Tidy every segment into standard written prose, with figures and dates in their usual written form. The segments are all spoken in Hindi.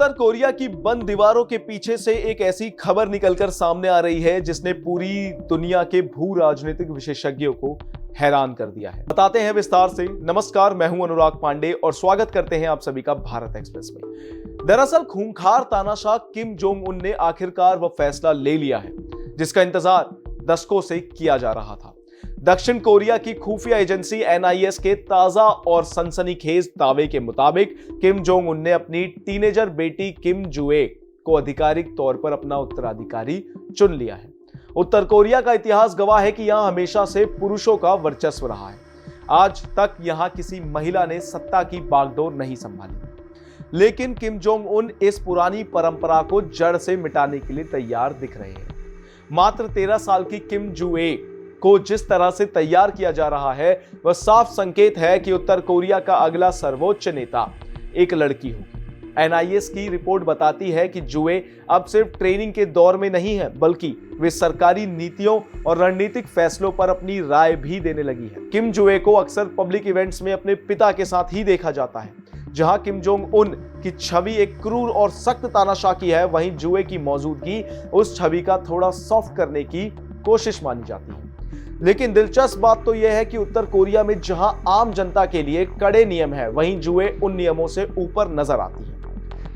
उत्तर कोरिया की बंद दीवारों के पीछे से एक ऐसी खबर निकलकर सामने आ रही है जिसने पूरी दुनिया के भू राजनीतिक विशेषज्ञों को हैरान कर दिया है। बताते हैं विस्तार से। नमस्कार, मैं हूं अनुराग पांडे और स्वागत करते हैं आप सभी का भारत एक्सप्रेस में। दरअसल खूंखार तानाशाह किम जोंग उन ने आखिरकार वह फैसला ले लिया है जिसका इंतजार दशकों से किया जा रहा था। दक्षिण कोरिया की खुफिया एजेंसी NIS के ताजा और सनसनीखेज दावे के मुताबिक किम जोंग उन ने अपनी टीनेजर बेटी किम जुए को आधिकारिक तौर पर अपना उत्तराधिकारी चुन लिया है। उत्तर कोरिया का इतिहास गवाह है कि यहां हमेशा से पुरुषों का वर्चस्व रहा है। आज तक यहां किसी महिला ने सत्ता की बागडोर नहीं संभाली, लेकिन किम जोंग उन इस पुरानी परंपरा को जड़ से मिटाने के लिए तैयार दिख रहे हैं। मात्र 13 साल की किम जुए को जिस तरह से तैयार किया जा रहा है वह साफ संकेत है कि उत्तर कोरिया का अगला सर्वोच्च नेता एक लड़की होगी। NIS की रिपोर्ट बताती है कि जुए अब सिर्फ ट्रेनिंग के दौर में नहीं है, बल्कि वे सरकारी नीतियों और रणनीतिक फैसलों पर अपनी राय भी देने लगी है। किम जुए को अक्सर पब्लिक इवेंट्स में अपने पिता के साथ ही देखा जाता है। जहां किम जोंग उन की छवि एक क्रूर और सख्त तानाशाह की है, वहीं जुए की मौजूदगी उस छवि का थोड़ा सॉफ्ट करने की कोशिश मानी जाती है। लेकिन दिलचस्प बात तो यह है कि उत्तर कोरिया में जहां आम जनता के लिए कड़े नियम है, वहीं जुए उन नियमों से ऊपर नजर आती है।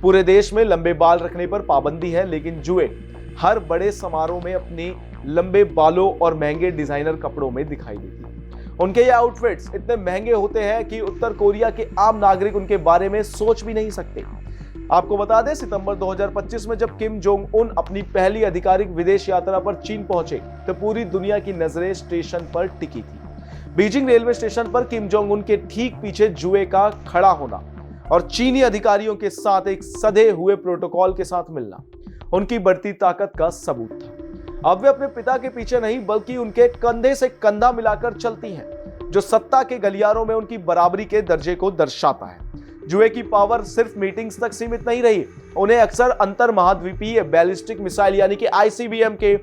पूरे देश में लंबे बाल रखने पर पाबंदी है, लेकिन जुए हर बड़े समारोह में अपने लंबे बालों और महंगे डिजाइनर कपड़ों में दिखाई देती है। उनके ये आउटफिट्स इतने महंगे होते हैं कि उत्तर कोरिया के आम नागरिक उनके बारे में सोच भी नहीं सकते। आपको बता दें, सितंबर 2025 में जब किम जोंग उन अपनी पहली आधिकारिक विदेश यात्रा पर चीन पहुंचे तो पूरी दुनिया की नजरें स्टेशन पर टिकी थी। बीजिंग रेलवे स्टेशन पर किम जोंग उन के ठीक पीछे जुए का खड़ा होना और चीनी अधिकारियों के साथ एक सधे हुए प्रोटोकॉल के साथ मिलना उनकी बढ़ती ताकत का सबूत था। अब वे अपने पिता के पीछे नहीं, बल्कि उनके कंधे से कंधा मिलाकर चलती हैं, जो सत्ता के गलियारों में उनकी बराबरी के दर्जे को दर्शाता है। जुए की पावर सिर्फ मीटिंग्स तक सीमित नहीं रही, उन्हें अक्सर अंतर महाद्वीपीय बैलिस्टिक मिसाइल यानी कि ICBM के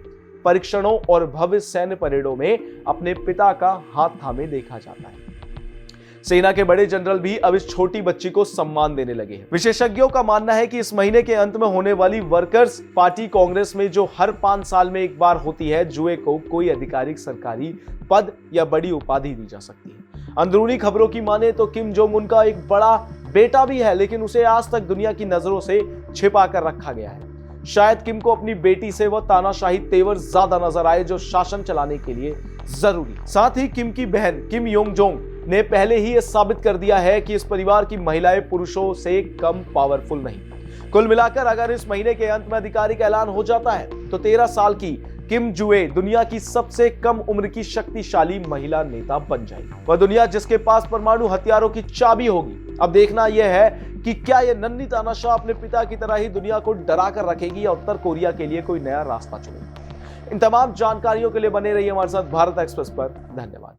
परीक्षणों और भव्य सैन्य परेडों में अपने पिता का हाथ थामे देखा जाता है। सेना के बड़े जनरल भी अब इस छोटी बच्ची को सम्मान देने लगे हैं। विशेषज्ञों का मानना है कि इस महीने के अंत में होने वाली वर्कर्स पार्टी कांग्रेस में, जो हर 5 साल में एक बार होती है, जुए को कोई आधिकारिक सरकारी पद या बड़ी उपाधि दी जा सकती है। अंदरूनी खबरों की माने तो किम जोंग उन का एक बड़ा बेटा भी है, लेकिन उसे आज तक दुनिया की नजरों से छिपा कर रखा गया है। शायद किम को अपनी बेटी से वह तानाशाही तेवर ज्यादा नजर आए जो शासन चलाने के लिए जरूरी। साथ ही किम की बहन किम योंग जोंग ने पहले ही यह साबित कर दिया है कि इस परिवार की महिलाएं पुरुषों से कम पावरफुल नहीं। कुल मिलाकर अगर इस महीने के अंत में आधिकारिक ऐलान हो जाता है तो 13 साल की किम जुए दुनिया की सबसे कम उम्र की शक्तिशाली महिला नेता बन जाएगी। वह दुनिया जिसके पास परमाणु हथियारों की चाबी होगी। अब देखना यह है कि क्या यह नन्ही तानाशाह अपने पिता की तरह ही दुनिया को डरा कर रखेगी या उत्तर कोरिया के लिए कोई नया रास्ता चुनेगी। इन तमाम जानकारियों के लिए बने रहिए हमारे साथ भारत एक्सप्रेस पर। धन्यवाद।